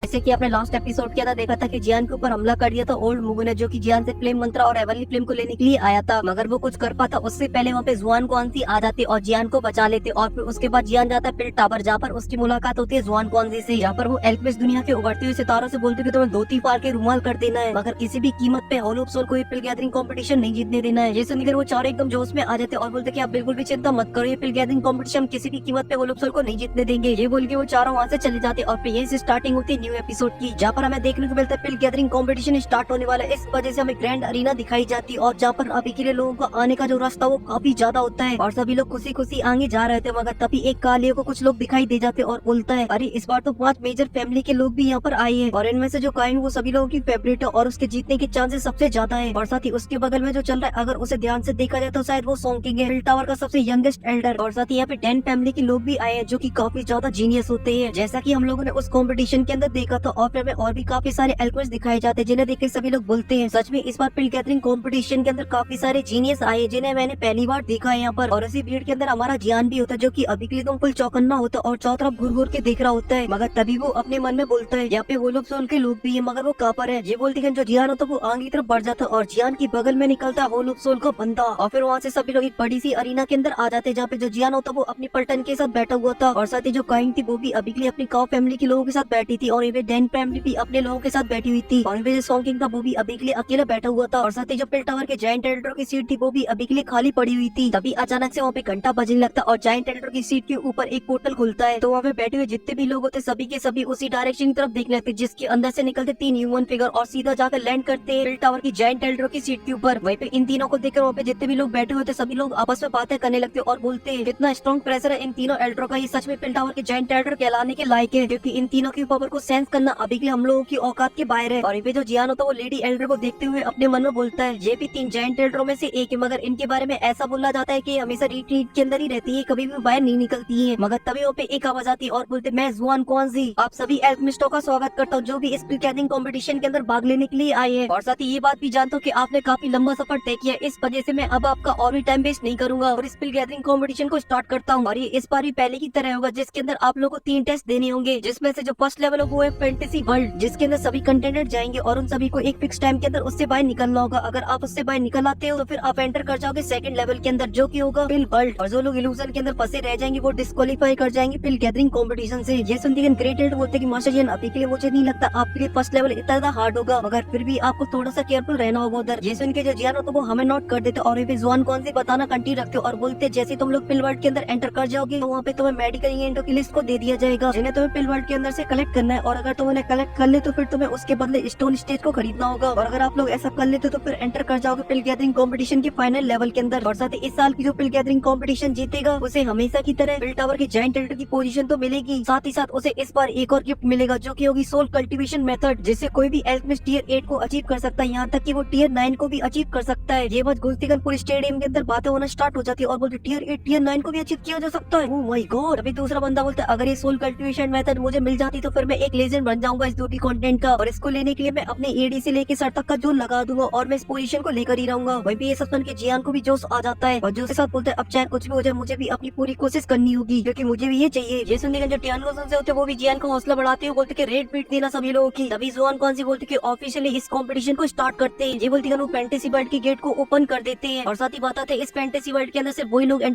जैसे कि आपने लास्ट एपिसोड किया था, देखा था कि जियान के ऊपर हमला कर दिया था ओल्ड मुगु ने, जो कि जियान से फ्लेम मंत्रा और एवरली फ्लेम को लेने के लिए आया था, मगर वो कुछ कर पाता उससे पहले वहाँ पे जुआन कौनसी आ जाती और जियान को बचा लेते। और फिर उसके बाद जियान जाता है पिल टावर, जहाँ पर उसकी मुलाकात होती है जुआन कौनसी से, जहाँ पर वो एल्केमिस्ट दुनिया के उभरते हुए सितारों से बोलते कि तुम्हें धोती फाड़ के रुमाल कर देना है, मगर किसी भी कीमत पे होल ऑफ सोल को ये पिल गैदरिंग कंपटीशन नहीं जीतने देना है। ये सुनकर वो चारों एकदम जोश में आ जाते और बोलते कि आप बिल्कुल भी चिंता मत करो, ये पिल गैदरिंग कंपटीशन किसी भी कीमत पे होल ऑफ सोल को नहीं जीतने देंगे। ये बोल के वो चारों वहाँ से चले जाते और फिर यही से स्टार्टिंग होती है न्यू एपिसोड की, जहाँ पर हमें देखने को मिलता है पिल गैदरिंग कंपटीशन स्टार्ट होने वाला है। इस वजह से हमें ग्रैंड अरीना दिखाई जाती है और जहाँ पर अभी के लिए लोगों को आने का जो रास्ता वो काफी ज्यादा होता है और सभी लोग खुशी खुशी आगे जा रहे थे, मगर तभी एक कालियो को कुछ लोग दिखाई दे जाते और बोलता है अरे इस बार तो 5 मेजर फैमिली के लोग भी यहाँ पर आए हैं और इनमें से जो काइन वो सभी लोगों की फेवरेट है और उसके जीतने के चांसेस सबसे ज्यादा है। और साथ ही उसके बगल में जो चल रहा है, अगर उसे ध्यान से देखा जाए तो शायद वो सॉन्किंग है, पिल टावर का सबसे यंगेस्ट एल्डर। और साथ ही यहाँ पे 10 फैमिली के लोग भी आए हैं जो की काफी ज्यादा जीनियस होते हैं, जैसा की हम लोगों ने उस कॉम्पिटिशन के अंदर देखा था। और फिर हमें और भी काफी सारे एल्केमिस्ट दिखाए जाते हैं जिन्हें देख के सभी लोग बोलते हैं सच में इस बार पिल गैदरिंग कॉम्पिटिशन के अंदर काफी सारे जीनियस आए जिन्हें मैंने पहली बार देखा है यहाँ पर। और इसी भीड़ के अंदर हमारा जियान भी होता है जो की अभी के लिए तो फुल चौकन्ना होता है और चारों तरफ घूर घूर के देख रहा होता है, मगर तभी वो अपने मन में बोलता है यहाँ पे वो लोग सोल के लोग भी है, मगर वो कहाँ पर है। ये बोलते हैं जो जियान होता है वो आगे की तरफ बढ़ जाता है और जियान की बगल में निकलता है वो लोग सोल का बंदा। और फिर वहाँ से सभी लोग एक बड़ी सी अरीना के अंदर आ जाते हैं जहाँ पे जो जियान होता है वो अपनी पलटन के साथ बैठा हुआ था और साथ ही जो काइन थी वो भी अभी के लिए अपनी काउ फैमिली के लोगों के साथ बैठी थी और ये डैन फैमिली भी अपने लोगों के साथ बैठी हुई थी और ये जो सॉन्किंग था वो भी अभी के लिए अकेला बैठा हुआ था और साथ ही जो पिल टावर के जायंट एल्डर की सीट थी वो भी अभी के लिए खाली पड़ी हुई थी। तभी अचानक से वहाँ पे घंटा बजने लगता और जायंट एल्डर की सीट के ऊपर एक पोर्टल खुलता है, तो वहाँ पे बैठे हुए जितने भी लोग होते सभी के सभी उसी डायरेक्शन की तरफ देखने लगते, जिसके अंदर से निकलते 3 ह्यूमन फिगर और सीधा जाकर लैंड करते हैं पिल टावर की जायंट एल्डर की सीट के ऊपर। वहीं पे इन तीनों को देखकर वहाँ पे जितने भी लोग बैठे हुए थे सभी लोग आपस में बातें करने लगते और बोलते हैं कितना स्ट्रॉन्ग प्रेशर है इन तीनों एल्डरों का, ये सच में पिल टावर के जायंट एल्डर कहलाने के लायक है, क्योंकि इन तीनों की पावर को सेंस करना अभी के लिए हम लोगों की औकात के बाहर है। और ये जो जियान होता है वो लेडी एल्डर को देखते हुए अपने मन में बोलता है ये भी 3 जायंट एल्डरों में से एक है, मगर इनके बारे में ऐसा बोला जाता है कि हमेशा रिट्रीट के अंदर ही रहती है, कभी भी बाहर नहीं निकलती है। मगर तभी वहाँ पे एक आवाज आती है और बोलते मैं जुआन कौनसी आप सभी एल्केमिस्टों का स्वागत करता हूँ जो भी इस पिल गैदरिंग कंपटीशन के अंदर भाग लेने के लिए आए हैं। और साथ ही ये बात भी जानता हूँ कि आपने काफी लंबा सफर तय किया है, इस वजह से मैं अब आपका और भी टाइम वेस्ट नहीं करूंगा और इस पिल गैदरिंग कंपटीशन को स्टार्ट करता हूँ। और ये इस बार भी पहले की तरह होगा जिसके अंदर आप लोगों को 3 टेस्ट देने होंगे, जिसमें से जो फर्स्ट लेवल होगा वो है फैंटेसी वर्ल्ड, जिसके अंदर सभी कंटेंडेंट जाएंगे और उन सभी को एक फिक्स टाइम के अंदर उससे बाहर निकलना होगा। अगर आप उससे बाहर निकल आते हो तो फिर आप एंटर कर जाओगे सेकंड लेवल के अंदर जो की होगा पिल वर्ल्ड, और जो लोग इल्यूजन के अंदर फंसे रह जाएंगे वो डिस्क्वालीफाई कर जाएंगे पिल गैदरिंग कंपटीशन से। ये सुनते ग्रेट एल्डर बोलते कि मास्टर जी अभी के लिए मुझे नहीं लगता आपके लिए फर्स्ट लेवल इतना ज्यादा हार्ड होगा, मगर फिर भी आपको थोड़ा सा केयरफुल रहना होगा उधर। ये सुन के जो जियान होता है वो हमें नोट कर देते और ये जुआन कौन सी बताना कंटिन्यू रखते और बोलते जैसे तुम लोग पिल वर्ल्ड के अंदर एंटर कर जाओगे तो वहाँ पे तुम्हें मेडिकल इंग्रेडिएंटों की लिस्ट को दे दिया जाएगा जिन्हें तुम्हें पिल वर्ल्ड के अंदर से कलेक्ट करना है, और अगर तुम उन्हें कलेक्ट कर ले तो फिर तुम्हें उसके बदले स्टोन स्टेज को खरीदना होगा, और अगर आप लोग ऐसा कर लेते तो फिर एंटर कर जाओगे पिल गैदरिंग कंपटीशन के फाइनल लेवल के अंदर। और साथ ही इस साल की जो पिल गैदरिंग कंपटीशन जीतेगा उसे हमेशा की तरह पिल टावर के जायंट एल्डर की पोजीशन तो मिलेगी, साथ ही साथ उसे इस बार एक और गिफ्ट मिलेगा जो की होगी सोल कल्टीवेशन मेथड, जिससे कोई भी एल्केमिस्ट टियर 8 को अचीव कर सकता है, यहाँ तक कि वो टियर 9 को भी अचीव कर सकता है। ये बात घुलतीगन पूरे स्टेडियम के अंदर बातें होना स्टार्ट हो जाती है और बोलते टियर 8 टियर 9 को भी अचीव किया जा सकता है। Oh my God. अभी दूसरा बंदा बोलता है अगर ये सोल कल्टीवेशन मेथड मुझे मिल जाती तो फिर मैं एक लेजेंड बन जाऊंगा इस ड्यूटी कंटेंट का, और इसको लेने के लिए मैं अपने एडी से लेके सर तक का जोन लगा दूंगा और मैं इस पोजीशन को लेकर ही रहूंगा। वहीं पे ये सब सुन के जियान को भी जोश आ जाता है और जोश के साथ बोलता है अब चाहे कुछ भी हो जाए मुझे भी अपनी पूरी कोशिश करनी होगी क्योंकि मुझे भी ये चाहिए। ये सुनने जो टियान से होते वो भी जियान को हौसला बढ़ाते हुए बोलते कि रेड पीट देना सभी लोगों की। तभी जुआन कौन सी बोलते कि ऑफिशियली इस कंपटीशन को स्टार्ट करते हैं। ये बोलती है वो फैंटेसी वर्ल्ड की गेट को ओपन कर देते हैं और साथ ही बताते हैं इस फैंटेसी वर्ल्ड के अंदर सिर्फ वही लोग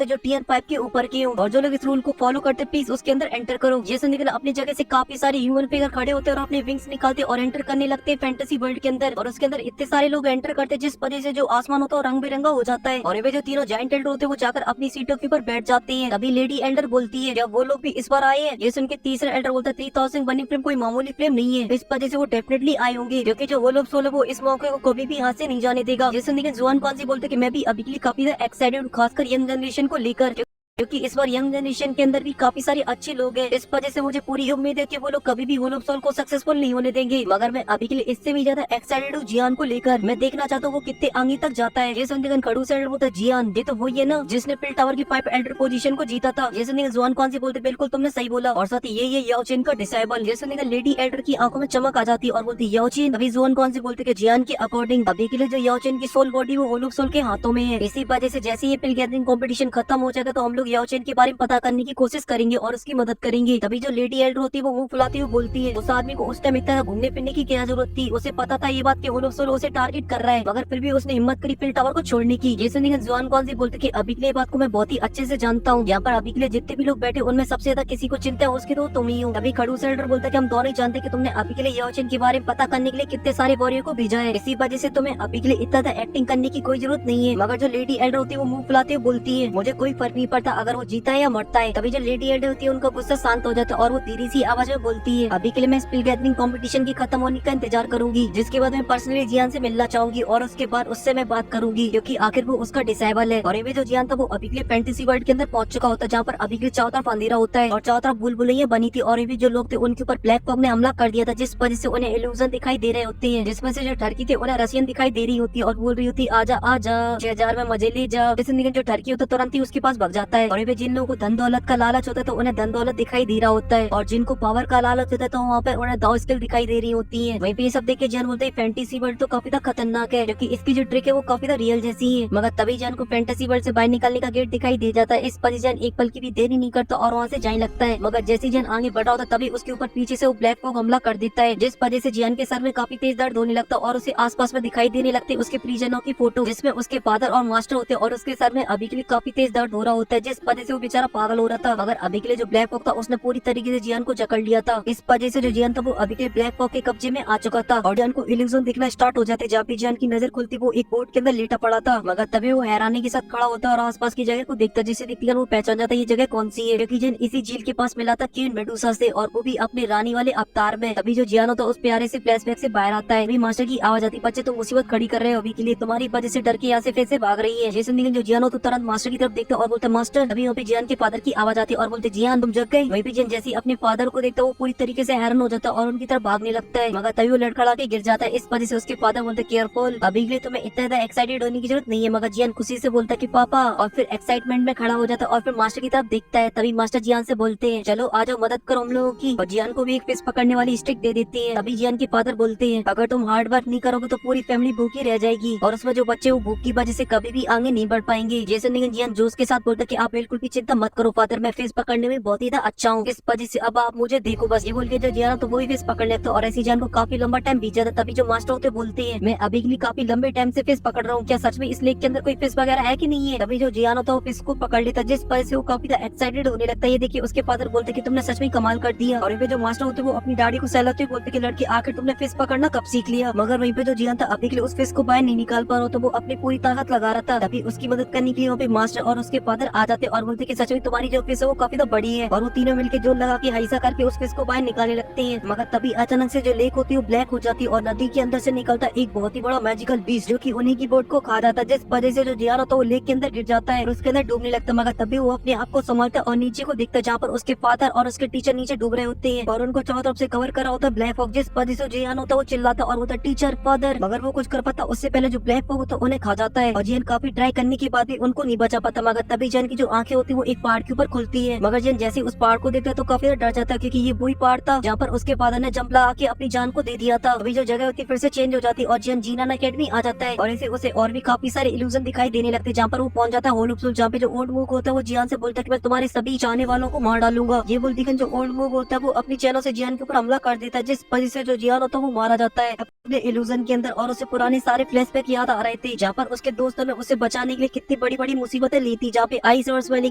जो टियर 5 के ऊपर के हो और जो लोग इस रूल को फॉलो करते प्लीज उसके अंदर एंटर करो। ये सुनने अपनी जगह से काफी सारे ह्यूमन फिगर खड़े होते हैं और अपने विंग्स निकालते और एंटर करने लगते हैं फैंटेसी वर्ल्ड के अंदर, और उसके अंदर इतने सारे लोग एंटर करते हैं जिस वजह से जो आसमान होता है रंग बिरंगा हो जाता है और वे जो तीनों जायंट एल्डर होते हैं वो जाकर अपनी सीटों के ऊपर बैठ जाते हैं। तभी लेडी एल्डर बोलती है जब वो लोग भी इस बार आए हैं। ये सुन के तीसरा एल्डर बोलता है 3000 बनी फ्लेम कोई मामूली फ्लेम नहीं है, इस वजह से वो डेफिनेटली आए होंगे क्योंकि जो वो लोग सोलो वो इस मौके को कभी भी हाथ से नहीं जाने देगा। ये सुन के जुआन कौन सी बोलते कि मैं भी अभी के लिए काफी एक्साइटेड खासकर यंग जनरेशन को लेकर, क्योंकि इस बार यंग जनरेशन के अंदर भी काफी सारे अच्छे लोग हैं, इस वजह से मुझे पूरी उम्मीद है कि वो लोग कभी भी होल ऑफ सोल को सक्सेसफुल नहीं होने देंगे। मगर मैं अभी के लिए इससे भी ज्यादा एक्साइटेड हूँ जियान को लेकर, मैं देखना चाहता हूँ वो कितने आगे तक जाता है। ये सुनकर खड़ू से बोलता जियान ये तो वही है ना जिसने पिल टावर की 5 एल्डर पोजीशन को जीता था। ये सुनकर जुआन कौन सी बोलते बिल्कुल तुमने सही बोला, और साथ ही ये याओचिन का डिसेबल। ये सुनकर लेडी एल्डर की आंखों में चमक आ जाती और बोलती याओचिन। अभी जुआन कौन सी बोलते जियान के अकॉर्डिंग अभी के लिए जो याओचिन की सोल बॉडी वो होल ऑफ सोल के हाथों में है, इसी वजह से जैसे ये पिल गैदरिंग कॉम्पिटिशन खत्म हो जाएगा तो हम लोग लोग याओचेन के बारे में पता करने की कोशिश करेंगे और उसकी मदद करेंगे। तभी जो लेडी एल्डर होती है वो मुंह फुलाती हुई बोलती है, उस आदमी को उस टाइम इतना घूमने फिरने की क्या जरूरत थी, उसे पता था ये बात कि ओलफ सोलो उसे टारगेट कर रहा है, मगर फिर भी उसने हिम्मत करी फिल टावर को छोड़ने की। जैसे निगन जुआन कौन सी बोलते कि अभी के लिए बात को मैं बहुत ही अच्छे से जानता हूँ, यहाँ पर अभी के लिए जितने भी लोग बैठे उनमें सबसे ज्यादा किसी को चिंता है उसकी तो तुम ही हो। तभी खड़ूस एल्डर बोलता है कि हम दोनों ही जानते कि तुमने अभी के लिए याओचेन के बारे में पता करने के लिए कितने सारे वॉरियर को भेजा है, इसी वजह से तुम्हें अभी के लिए इतना ज्यादा एक्टिंग करने की कोई जरूरत नहीं है। मगर जो लेडी एल्डर होती है वो मुंह फुलाते हुए बोलती है, मुझे कोई फर्क नहीं पड़ता अगर वो जीता है या मरता है। तभी जो लेडी एल्डर होती है उनका गुस्सा शांत हो जाता है और वो धीरे सी आवाज में बोलती है, अभी के लिए मैं स्पिल गैदरिंग कंपटीशन की खत्म होने का इंतजार करूंगी, जिसके बाद मैं पर्सनली जियान से मिलना चाहूंगी और उसके बाद उससे मैं बात करूंगी, क्योंकि आखिर वो उसका डिसाइबल है। और जो जियान था वो अभी के लिए फैंटेसी वर्ल्ड के अंदर पहुंच चुका होता है, जहाँ पर अभी के लिए चारों तरफ अंधेरा होता है और चारों तरफ बुलबुलैया बनी थी और भी जो लोग थे उनके ऊपर ब्लैक फॉग ने हमला कर दिया था, जिस वजह से उन्हें इल्यूजन दिखाई दे रहे होते हैं, जिसमें से जो टर्की थे उन्हें रशियन दिखाई दे रही होती है और बोल रही होती आजा आजा 6000 में मजे ले जा। जैसे निकल जो टर्की होता है तुरंत ही उसके पास भाग जाता है। और भी जिन लोगों को धन दौलत का लालच होता है तो उन्हें धन दौलत दिखाई दे रहा होता है, और जिनको पावर का लालच होता है तो वहाँ पे उन्हें दाव स्किल दिखाई दे रही होती है। वहीं पे ये सब देख के जैन बोलते हैं फैंटेसी वर्ल्ड तो काफी खतरनाक है, क्योंकि इसकी जो ट्रिक है वो काफी रियल जैसी है। मगर तभी जैन को फैंटेसी वर्ल्ड से बाहर निकलने का गेट दिखाई दे जाता है, इस पर जैन एक पल की भी देरी नहीं करता और वहाँ से जाने लगता है। मगर जैसे जैन आगे बढ़ा होता तभी उसके ऊपर पीछे से वो ब्लैक फॉग हमला कर देता है, जिस वजह से जियान के सर में काफी तेज दर्द होने लगता और उसे आसपास में दिखाई देने लगते उसके परिजनों की फोटो, जिसमें उसके फादर और मास्टर होते और उसके सर में अभी के लिए काफी तेज दर्द हो रहा होता है, जिस वजह से वो बेचारा पागल हो रहा था। मगर अभी के लिए जो ब्लैक फॉग था उसने पूरी तरीके से जियान को जकड़ लिया था, इस वजह से जो जियान था वो अभी के ब्लैक फॉग के कब्जे में आ चुका था और जियान को इल्यूजन दिखना स्टार्ट हो जाते। जहाँ पे जियान की नजर खुलती वो एक बोट के अंदर लेटा पड़ा था, मगर तभी वो हैरानी के साथ खड़ा होता और आसपास की जगह को देखता, जिसे देखकर वो पहचान जाता ये जगह कौन सी है, क्योंकि जियान इसी झील के पास मिला था क्वीन मेडुसा से और वो भी अपने रानी वाले अवतार में। तभी जो जियान होता उस प्यारे से फ्लैशबैक से बाहर आता है, मास्टर की आवाज आती, बच्चे तुम मुसीबत खड़ी कर रहे हो, अभी के लिए तुम्हारी वजह से डर के यहाँ से फिर से भाग रही है। जैसे निकल जो जियान हो तो तुरंत मास्टर की तरफ देखता और बोलता मास्टर। तभी वहाँ पे जियान के फादर की आवाज आती और बोलते जियान तुम जग गए। वहीं पे जियान जैसे अपने फादर को देखता वो पूरी तरीके से हैरान हो जाता और उनकी तरफ भागने लगता है, मगर तभी वो लड़खड़ा के गिर जाता है, इस वजह से उसके फादर बोलते केयरफुल, अभी के लिए तुम्हें इतना ज्यादा एक्साइटेड होने की जरूरत नहीं है। मगर जियान खुशी से बोलता कि पापा, और फिर एक्साइटमेंट में खड़ा हो जाता और फिर मास्टर की तरफ देखता है। तभी मास्टर जियान से बोलते हैं चलो आ जाओ मदद करो हम लोगों की, और जियान को भी एक फिश पकड़ने वाली स्टिक दे देती है। तभी जियान के फादर बोलते हैं अगर तुम हार्ड वर्क नहीं करोगे तो पूरी फैमिली भूखी रह जाएगी और उसमें जो बच्चे वो भूख की वजह से कभी भी आगे नहीं बढ़ पाएंगे। जैसे निगन जियान जोश के साथ बोलता कि आप बिल्कुल भी चिंता मत करो फादर, मैं फिश पकड़ने में बहुत ही अच्छा हूँ, इस वजह से अब आप मुझे देखो बस। ये बोल के जो जियान तो वही फिश पकड़ लेते और ऐसी जियान को काफी लंबा टाइम बीत जाता। तभी जो मास्टर होते बोलते हैं मैं अभी के लिए काफी लंबे टाइम से फिश पकड़ रहा हूँ, क्या सच में इस लेक के अंदर कोई फिश वगैरह है कि नहीं है। तभी जो जियान होता है वो फिश को पकड़ लेता, जिस वजह से वो काफी एक्साइटेड होने लगता है। ये देखिए उसके फादर बोलते कि तुमने सच में कमाल कर दिया, और जो मास्टर होते वो अपनी दाढ़ी को सहलाते हुए बोलते कि लड़की आखिर तुमने फिश पकड़ना कब सीख लिया। मगर वहीं पे जो जियान था अभी के लिए उस फिश को बाहर नहीं निकाल पा रहा तो वो अपनी पूरी ताकत लगा रहा था। तभी उसकी मदद करने के लिए वहाँ पे मास्टर और उसके फादर आ जाते और बोलते कि सच में तुम्हारी जो फिश है वो काफी बड़ी है, और वो तीनों मिलकर जोर लगा के हाइसा करके उस फिश को बाहर निकालने लगते हैं। मगर तभी अचानक से जो लेक होती है वो ब्लैक हो जाती है और नदी के अंदर से निकलता एक बहुत ही बड़ा मैजिकल बीस्ट जो कि उन्हीं की बोट को खा जाता है, जिस वजह से जो जियान होता है वो लेक के अंदर गिर जाता है और उसके अंदर डूबने लगता है। मगर तभी वो अपने आप को संभालता है और नीचे को देखता है जहाँ पर उसके फादर और उसके टीचर नीचे डूब रहे होते हैं और उनको चारों तरफ से कवर करा होता है ब्लैक फॉग, जिस वजह से जियान होता है वो चिल्लाता और बोलता टीचर फादर, मगर वो कुछ कर पाता उससे पहले जो ब्लैक फॉग होता है उन्हें खा जाता है और जियान काफी ट्राई करने के बाद भी उनको नहीं बचा पाता। मगर तभी जियान की जो आंखें होती है वो एक पहाड़ के ऊपर खुलती है, मगर जियान जैसे उस पहाड़ को देखता है तो काफी डर जाता है, क्योंकि ये वही पहाड़ था जहाँ पर उसके फादर ने जंप लगा के अपनी जान को दे दिया था। अभी जो जगह होती है फिर से चेंज हो जाती है और जियान जीनान अकेडमी आ जाता है और ऐसे उसे और भी काफी सारे इल्यूजन दिखाई देने लगते हैं, जहाँ पर वो पहुंच जाता है होलुप्सुल, जहाँ पे जो ओल्ड मूव होता है वो जियान से बोलता है कि मैं तुम्हारे सभी चाहने वालों को मार डालूंगा। ये बोल दिखन जो ओल्ड मूव होता है वो अपनी चैनों से जियान के ऊपर हमला कर देता है, जिस वजह से जो जियान होता है वो मारा जाता है अपने इल्यूजन के अंदर और उसे पुराने सारे फ्लैशबैक याद आ रहे थे, जहाँ पर उसके दोस्तों ने उसे बचाने के लिए कितनी बड़ी बड़ी मुसीबतें ली थी, जहाँ पे आइस और स्माइली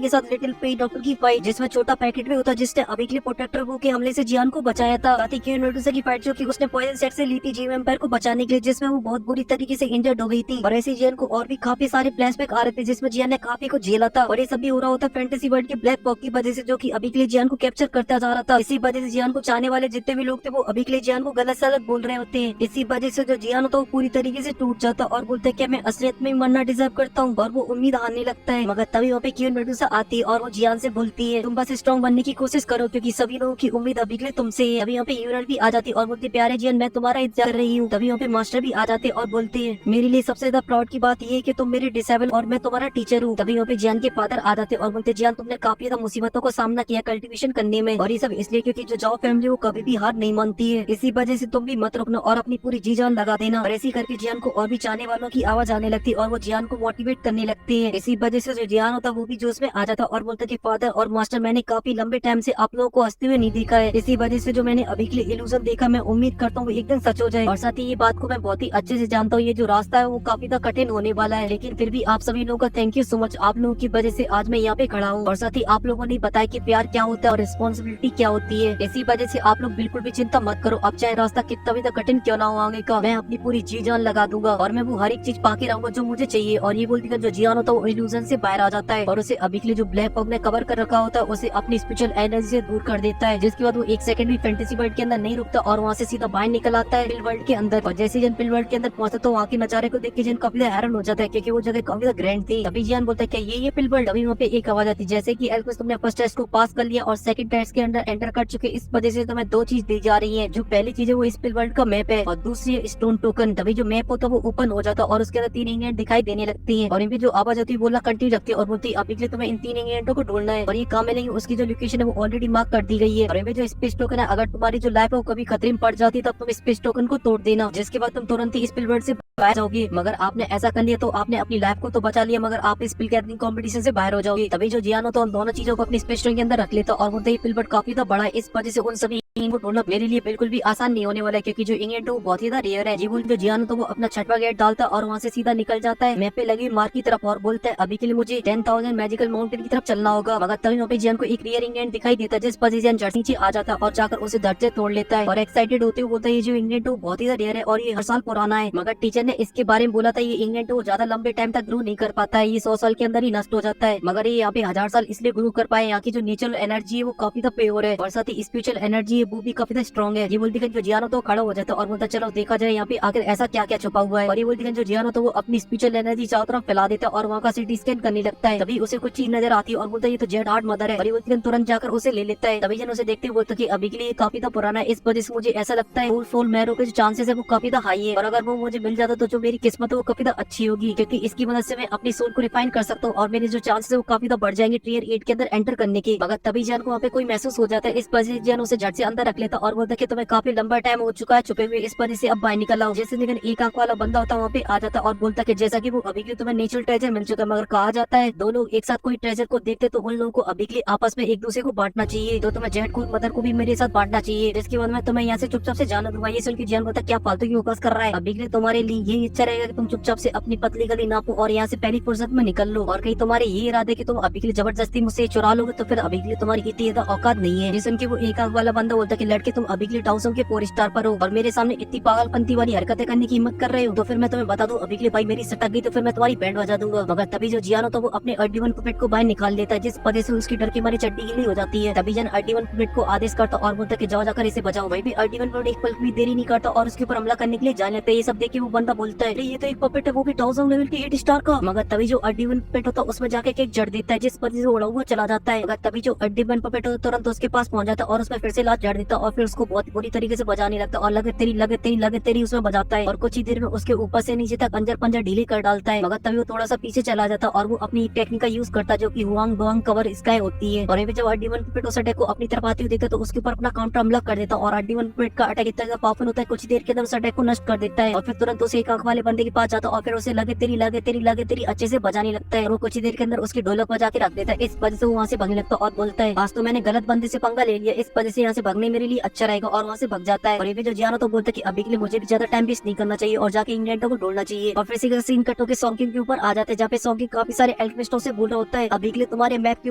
के साथ लिटिल पे डॉक्टर की फाइट जिसमें छोटा पैकेट भी होता जिसने अभी के लिए प्रोटेक्टर वो के हमले से जियान को बचाया था, साथ ही क्वीन मेडुसा की फाइट जो कि उसने पॉइजन सेट से ली थी जी एम्पायर को बचाने के लिए, जिसमें वो बहुत बुरी तरीके से इंजर्ड हो गई थी। और ऐसे जियान को और भी काफी सारे फ्लैशबैक आ रहे थे जिसमें जियान ने काफी को झेला था और ये सभी हो रहा होता फैंटेसी वर्ल्ड के ब्लैक फॉग की वजह से, जो कि अभी के लिए जियान को कैप्चर करता जा रहा था। इसी वजह से जियान को चाहने वाले जितने भी लोग थे वो अभी के लिए जियान को गलत सलत बोल रहे होते हैं। इसी वजह से जो जियान होता है वो पूरी तरीके से टूट जाता और बोलता है कि मैं असलियत में मरना डिजर्व करता हूँ और वो उम्मीद हारने लगता है। मगर तभी वहाँ पे क्वीन मेडुसा आती है और वो जियान से बोलती है तुम बस स्ट्रॉन्ग बनने की कोशिश करो क्योंकि सभी लोगों की उम्मीद अभी के लिए तुमसे है। अभी यहाँ पे यूरल भी आ जाती और बोलती प्यारे जियान मैं तुम्हारा इंतजार कर रही हूँ। तभी यहाँ पे मास्टर भी आ जाते और बोलते हैं मेरे लिए सबसे ज्यादा प्राउड की बात ये है कि तुम मेरे डिसेबल और मैं तुम्हारा टीचर हूँ। तभी यहाँ पे जियान के फादर आ जाते और बोलते जियान तुमने काफी ज्यादा मुसीबतों को सामना किया कल्टीवेशन करने में, और ये सब इसलिए क्योंकि जो जाओ फैमिली वो कभी भी हार नहीं मानती है, इसी वजह से तुम भी मत रुकना और अपनी पूरी जी जान लगा देना। और ऐसी करके जियान को और भी चाहने वालों की आवाज आने लगती है और वो जियान को मोटिवेट करने लगते हैं। इसी वजह से जो जियान होता है वो भी जो उसमें आ जाता और बोलता कि फादर और मास्टर, मैंने काफी लंबे टाइम से आप लोगों को हंसते हुए नहीं देखा है, इसी वजह से जो मैंने अभी के लिए इल्यूजन देखा, मैं उम्मीद करता हूँ वो एक दिन सच हो जाए। और साथ ही ये बात को मैं बहुत ही अच्छे से जानता हूँ, ये जो रास्ता है वो काफी ज्यादा कठिन होने वाला है, लेकिन फिर भी आप सभी लोगों का थैंक यू सो मच। आप लोगों की वजह से आज मैं यहाँ पे खड़ा हूँ। और साथ ही आप लोगों ने बताया कि प्यार क्या होता है और रिस्पॉन्सिबिलिटी क्या होती है। इसी वजह से आप लोग बिल्कुल भी चिंता मत करो। अब चाहे रास्ता कितना भी कठिन क्यों ना हो आगे का, मैं अपनी पूरी जी जान लगा दूंगा और मैं वो हर एक चीज पाके रहूंगा जो मुझे चाहिए। और ये बोलती है जो जियान होता है वो इल्यूजन से बाहर आ जाता है और उसे अभी के लिए जो ब्लैक बग ने कवर कर रखा होता है उसे अपनी स्पिरिचुअल एनर्जी से दूर कर देता है, जिसके बाद वो एक सेकंड भी फैंटेसी वर्ल्ड के अंदर नहीं रुकता और वहाँ से सीधा बाहर निकल आता है पिल वर्ल्ड के अंदर। और जैसे जन पिल वर्ल्ड के अंदर पहुंचता तो वहाँ के नजारे को देख के जन काफी हैरान हो जाता है, क्योंकि वो जगह काफी ग्रैंड थी। तभी जियान बोलता है क्या ये पिल वर्ल्ड? अभी वहाँ पे एक आवाज आती है, जैसे की एल्क्विस तुमने फर्स्ट टेस्ट को पास कर लिया और सेकंड टेस्ट के अंदर एंटर कर चुके, इस वजह से तुम्हें दो चीज दी जा रही है। जो पहली चीज है वो इस पिल वर्ल्ड का मैप है और दूसरी है स्टोन टोकन। तभी जो मैप होता है वो ओपन हो जाता है और उसके अंदर 3 इंग्रेडिएंट दिखाई देने लगती है। और इनकी जो आवाज आती है बोलना कंटिन्यू रखती है और बोलती है अभी के लिए तुम्हें इन 3 इंग्रेडिएंटों को ढूंढना है और ये काम मिलेंगे। उसकी जो लोकेशन है वो ऑलरेडी मार्क कर दी गई है। और इनमें जो स्पेस टोकन है, अगर तुम्हारी जो लाइफ है वो कभी खतरे में पड़ जाती है तब तुम स्पेस टोकन को तोड़ देना, जिसके बाद तुम तुरंत ही इस पिल वर्ल्ड से बाहर जाओगे। मगर आपने ऐसा कर लिया तो आपने अपनी लाइफ को तो बचा लिया, मगर आप इस पिल गैदरिंग कंपटीशन से बाहर हो जाओगे। तभी जो जियान होता है उन दोनों चीजों को अपनी स्पेस टोकन के अंदर रख लेता और बोलते पिल वर्ल्ड काफी बड़ा है, इस वजह से उन सभी को ढूंढना मेरे लिए बिल्कुल भी आसान नहीं होने वाला है, क्योंकि जो इंग्रेडिएंट वो बहुत ही ज्यादा रेयर है। जीवन जो जियान तो वो अपना छठवां गेट डालता है और वहाँ से सीधा निकल जाता है मैप पे लगी मार्क की तरफ और बोलता है अभी के लिए मुझे 10,000 मैजिकल माउंटेन की तरफ चलना होगा। मगर तभी वहाँ पे जियान को एक रेयर इंग्रेडिएंट दिखाई देता है, जिस पर जियान जड़ नीचे आ जाता है और जाकर उसे धड़ से तोड़ लेता है और एक्साइटेड होते हुए बोलता है ये जो इंग्रेडिएंट वो बहुत ही ज्यादा रेयर है और ये हर साल पुराना है। मगर टीचर ने इसके बारे में बोला था ये इंग्रेडिएंट वो ज्यादा लंबे टाइम तक ग्रो नहीं कर पाता है, ये 100 साल के अंदर ही नष्ट हो जाता है। मगर ये यहाँ पे 1000 साल इसलिए ग्रो कर पाए, यहाँ की जो नेचुरल एनर्जी है वो काफी ज्यादा प्योर है और साथ ही स्पिरिचुअल एनर्जी है वो भी काफी ज्यादा स्ट्रॉन्ग है। ये बोलती है जो जियानो तो खड़ा हो जाता है और बोलता चलो देखा जाए यहाँ पे आखिर ऐसा क्या क्या छुपा हुआ है। और ये बोलती है जो जियानो तो वो अपनी स्पिरिचुअल एनर्जी चारों तरफ फैला देता है और वहाँ का सिटी स्कैन करने लगता है। तभी उसे कुछ चीज नजर आती है और बोलता है ये तो जेड हार्ट मदर है। और ये बोलती है तुरंत जाकर उसे ले लेता है। तभी जन उसे देखते हुए बोलता है कि अभी के लिए काफी ज्यादा पुराना है, इस वजह से मुझे ऐसा लगता है सोल मैरो के जो चांसेस है वो काफी ज्यादा हाई है और अगर वो मुझे मिल जाता तो जो मेरी किस्मत है वो काफी ज्यादा अच्छी होगी, क्योंकि इसकी मदद से मैं अपनी सोल को रिफाइन कर सकता हूँ और मेरे जो चांसेस है वो काफी ज्यादा बढ़ जाएंगे टियर 8 के अंदर एंटर करने के। मगर तभी जन को वहाँ पे कोई महसूस हो जाता है, इस वजह से जन उसे झट से अंदर रख लेता और बोलता है कि तुम्हें काफी लंबा टाइम हो चुका है छुपे हुए, इस वजह से अब बाहर निकल आओ। जैसे लेकिन एक आंख वाला बंदा होता है वहाँ पे आ जाता है और बोलता है कि जैसा कि वो अभी के लिए तुम्हें नेचुरल ट्रेजर मिल चुका है, मगर कहा जाता है दो लोग एक साथ कोई ट्रेजर को देखते तो उन लोगों को अभी के लिए आपस में एक दूसरे को बांटना चाहिए, तो तुम्हें जेड को मदर को भी मेरे साथ बांटना चाहिए, जिसके बाद मैं तुम्हें यहाँ से चुपचाप से जाना दूंगा। ये सुन के जियान बोलता क्या फालतू की बकवास कर रहा है, अभी के लिए तुम्हारे लिए ये इच्छा रहेगा कि तुम चुपचाप से अपनी पतली गली नापो और यहाँ से पहली फुर्सत में निकल लो। और कहीं तुम्हारे ये इरादे कि तुम अभी के लिए जबरदस्ती मुझसे चुरा लोगे तो फिर अभी के लिए तुम्हारी इतनी ज्यादा औकात नहीं है। जिस उनके वो एक आंख वाला बंदा बोलता है कि लड़के तुम अभी के लिए टाउसम के 4 स्टार पर हो और मेरे सामने इतनी पागलपंती वाली हरकतें करने की हिम्मत कर रहे हो, तो फिर मैं तुम्हें बता दूं अभी के लिए भाई मेरी सटक गई तो फिर मैं तुम्हारी बैंड बजा दूंगा। मगर तभी जो जियानो तो वो अपने अर्डिवन पुपेट को बाहर निकाल लेता है, जिस वजह से उसकी डर की मारी चड्डी गीली हो जाती है। तभी जन अर्डिवन पुपेट को आदेश करता और बोलता कि जाओ जाकर इसे बचाओ। वही भी अर्डिवन पुपेट एक पल भी देरी नहीं करता और उसके ऊपर हमला करने के लिए जाने लगता है। ये सब देख के वो बंदा बोलता है ये तो एक पपेट है, वो भी 1000 लेवल के 8 स्टार का। मगर तभी जो अर्डिवन पुपेट होता है उसमें जाके केक जड़ देता है, जिस वजह से उड़ा हुआ चला जाता है। मगर तभी जो अर्डिवन पुपेट होता है तुरंत उसके पास पहुंच जाता है और उसमें फिर से लात जड़ देता है और फिर उसको बहुत बुरी तरीके से बजाने लगता है और लगे तेरी उसमें बजाता है और कुछ ही देर में उसके ऊपर से नीचे तक अंजर पंजर ढीले कर डालता है। मगर तभी वो थोड़ा सा पीछे चला जाता है और वो अपनी टेक्निक का यूज करता है जो कि हुआंग बुआंग कवर स्काई होती है। और जब अर्डिवन पुपेट उस अटैक को अपनी तरफ आते हुए देखता है तो उसके ऊपर अपना काउंटर हमला कर देता है और अर्डिवन पुपेट का अटैक इतना ज्यादा पावरफुल होता है कुछ देर के अंदर उस अटैक को नष्ट कर देता है और फिर तुरंत उसे एक आंख वाले बंदे के पास जाता है और फिर उसे लगे तेरी अच्छे से बजाने लगता है और वो कुछ ही देर के अंदर उसकी ढोलक बजा के रख देता है। इस वजह से वो वहाँ से भगने लगता है और बोलता है आज तो मैंने गलत बंदे से पंगा ले लिया, इस वजह से यहाँ से भगने मेरे लिए अच्छा रहेगा और वहाँ से भग जाता है। और ये भी जो जियानो तो बोलता है कि अभी के लिए मुझे भी ज्यादा टाइम वेस्ट नहीं करना चाहिए और जाके इंग्लैंड को ढूंढना चाहिए। और फिर सीन कट होकर सॉन्किंग के ऊपर आ जाते हैं जहाँ पे सॉन्किंग काफी सारे एल्केमिस्टों से बोल रहा होता है अभी के लिए तुम्हारे मैप के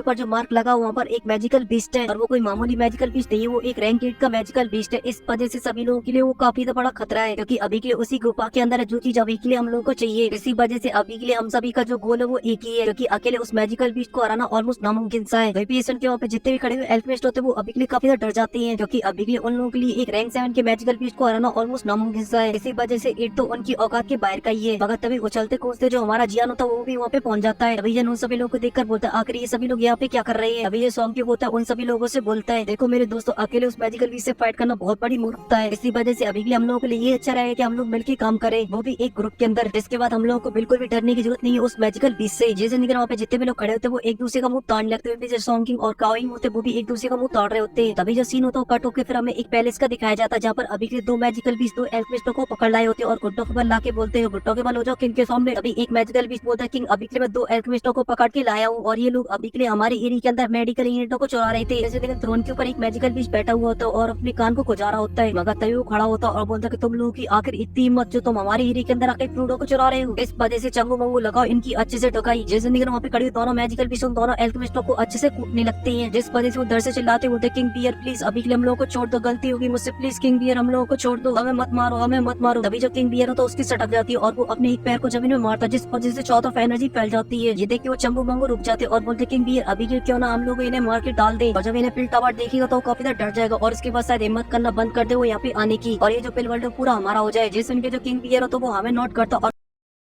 ऊपर जो मार्क लगा वहाँ पर एक मैजिकल बीस्ट है और वो कोई मामूली मैजिकल बीस्ट नहीं है, वो एक रैंक 8 का मैजिकल बीस्ट है। इस वजह से सभी लोगों के लिए वो काफी बड़ा खतरा है, क्योंकि अभी के लिए उसी गुफा के अंदर है जो चीज अभी के लिए हम लोगों को चाहिए। इसी वजह से अभी के लिए हम सभी का जो गोल है वो एक ही है, क्योंकि अकेले उस मैजिकल बीस्ट को हराना ऑलमोस्ट नामुमकिन सा है। वही सुन के वहाँ पे जितने भी खड़े हुए एल्केमिस्ट होते हैं वो अभी के लिए काफी डर जाते हैं, क्योंकि अभी के लिए उन लोगों के लिए एक रैंक 7 के मैजिकल बीस्ट को हराना ऑलमोस्ट नामुमकिन सा है। इसी वजह से इट तो उनकी औकात के बाहर का ही है। मगर तभी उछलते कूदते जो हमारा जियान होता है वो भी वहाँ पे पहुंच जाता है। अभी जन उन सभी लोगों को देखकर बोलता है आखिर ये सभी लोग यहाँ पे क्या कर रहे हैं। अभी ये सॉन्ग होता है उन सभी लोगों से बोलता है देखो मेरे दोस्तों अकेले उस मैजिकल बीस्ट से फाइट करना बहुत बड़ी मूर्खता है, इसी वजह से अभी के लिए हम लोगों के लिए ये अच्छा रहेगा कि हम लोग मिलकर काम करें, वो भी एक ग्रुप के अंदर, जिसके बाद हम लोगों को बिल्कुल भी डरने की जरूरत नहीं है उस मैजिकल बीस्ट से। जैसे निकल वहाँ पे जितने भी लोग खड़े होते हैं वो एक दूसरे का मुंह ताड़ने लगते हैं, जो सॉन्गिंग और काउइंग होते हैं वो भी एक दूसरे का मुंह ताड़ रहे होते हैं। तभी जो सीन होता है कट होकर फिर हमें एक पैलेस का दिखाया जाता है जहाँ पर अभी के दो मैजिकल बीस्ट दो एल्केमिस्टों को पकड़ लाए होते हैं और गुड्डों के बल ला के बोलते हैं गुड्डों के बल हो जाओ किंग के सामने। अभी एक मैजिकल बीस्ट बोलता है किंग अभी के लिए मैं दो एल्केमिस्टों को पकड़ के लाया हूँ और ये लोग अभी के लिए हमारे एरिया के अंदर मेडिकल यूनिटों को चुरा रहे थे। जैसे लेकिन थ्रोन के ऊपर एक मैजिकल बीस्ट बैठा हुआ होता है और अपने कान को खुजा रहा होता है, मगर तभी वो खड़ा होता है और बोलता है कि तुम लोगों की आखिर इतनी हिम्मत जो तुम हमारे एरिया के अंदर आके फ्रूटों को चुरा रहे हो। इस वजह से चंगू मंगू लगाओ इनकी अच्छे से ठुकाई। जैसे लेकिन वहाँ पे खड़ी दोनों मैजिकल बीस्ट दोनों एल्केमिस्टों को अच्छे से कूटने लगते हैं, जिस वजह से वो डर से चिल्लाते होते किंग बियर प्लीज अभी के लिए हम लोगों को छोड़ दो, गलती होगी मुझसे, प्लीज किंग बियर हम लोगों को छोड़ दो, हमें मत मारो हमें मत मारो। तभी जो किंग बियर होता है उसकी सटक जाती है और वो अपने एक पैर को जमीन में मारता है, जिस वजह से चौथ ऑफ एनर्जी फैल जाती है। ये देख के वो चंगू मंगू रुक जाते और बोलते किंग बियर अभी के क्यों ना हम लोग इन्हें मार के डाल दे, और जब इन्हें पिल टावर देखेगा तो वो काफी ज्यादा डर जाएगा और इसके बाद शायद हिम्मत करना बंद कर दे वो यहाँ पे आने की, और ये जो पिल वर्ल्ड पूरा हमारा हो जाए। जैसे उनके जो किंग बियर हो तो वो हमें नोट करता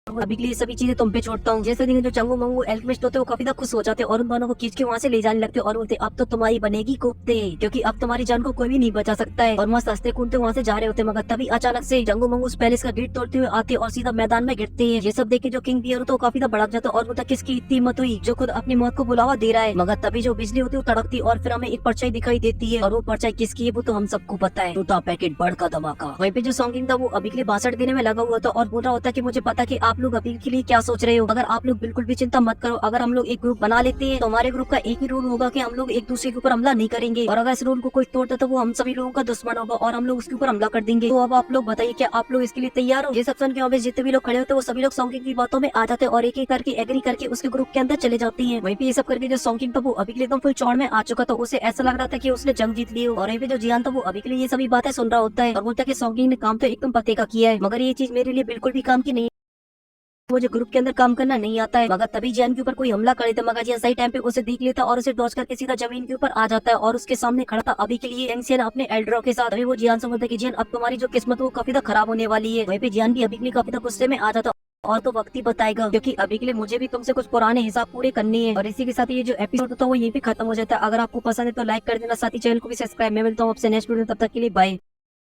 और अभी के लिए सभी चीजें तुम पे छोड़ता हूँ। जैसे दिन जो चंगू मंगू एल्केमिस्ट होते हैं वो काफी ज्यादा खुश हो जाते हैं और उन दोनों को खींच के वहाँ से ले जाने लगते हैं और बोलते अब तो तुम्हारी बनेगी कोफ्ते, क्योंकि अब तुम्हारी जान को कोई भी नहीं बचा सकता है। और वहाँ सस्ते कूदते वहाँ से जा रहे होते मगर तभी अचानक से चंगू मंगू उस पैलेस का गेट तोड़ते हुए आते और सीधा मैदान में गिरते हैं। ये सब देख के जो किंग बियर होता है वो काफी ज्यादा भड़क जाता है और बोलता किसकी इतनी हिम्मत हुई जो खुद अपनी मौत को बुलावा दे रहा है। मगर तभी जो बिजली होती है वो तड़कती और फिर हमें एक परछाई दिखाई देती है और वो परछाई किसकी है वो तो हम सबको पता है, टूटा पैकेट बड़ का धमाका। वहीं पे जो सॉन्गिंग था वो अभी के लिए 62 देने में लगा हुआ था और बोल रहा होता कि मुझे पता कि आप लोग अभी के लिए क्या सोच रहे हो, अगर आप लोग बिल्कुल भी चिंता मत करो, अगर हम लोग एक ग्रुप बना लेते हैं तो हमारे ग्रुप का एक ही रूल होगा कि हम लोग एक दूसरे के ऊपर हमला नहीं करेंगे, और अगर इस रूल को कोई तोड़ता तो वो हम सभी लोगों का दुश्मन होगा और हम लोग उसके ऊपर हमला कर देंगे। तो अब आप लोग बताइए क्या आप लोग इसके लिए तैयार हो। ये सब सुन के वहाँ पे जितने भी लोग खड़े होते हैं वो सभी लोग सॉन्गिंग की बातों में आ जाते हैं और एक एक करके एग्री करके उसके ग्रुप के अंदर चले जाते हैं। वहीं पे ये सब करके जो सॉन्गिंग था वो अभी के लिए एकदम फुल चौड़ में आ चुका था, उसे ऐसा लग रहा था कि उसने जंग जीत ली हो। और वहीं पे जो जियान था वो अभी के लिए ये सभी बातें सुन रहा होता है और बोलता है कि सॉन्गिंग ने काम तो एकदम पते का किया है, मगर ये चीज मेरे लिए बिल्कुल भी काम की नहीं, मुझे ग्रुप के अंदर काम करना नहीं आता है। मगर तभी जियान के ऊपर कोई हमला करे था, मगर जियान सही टाइम पे उसे देख लेता और उसे डॉज करके सीधा जमीन के ऊपर आ जाता है और उसके सामने खड़ा था अभी के लिए एंसियन अपने एल्ड्रो के साथ। अभी वो जियान से बोलता है कि जियान अब तुम्हारी जो किस्मत वो काफी ज्यादा खराब होने वाली है। वहीं पे जियान भी अभी के लिए काफी ज्यादा गुस्से में आ जाता और तो वक्त ही बताएगा, क्योंकि अभी के लिए मुझे भी तुमसे कुछ पुराने हिसाब पूरे करने हैं। और इसी के साथ ये जो एपिसोड था वो यहीं पे खत्म हो जाता है। अगर आपको पसंद है तो लाइक कर देना, साथ ही चैनल को भी सब्सक्राइब। मैं मिलता हूँ आपसे नेक्स्ट वीडियो, तब तक के लिए बाय।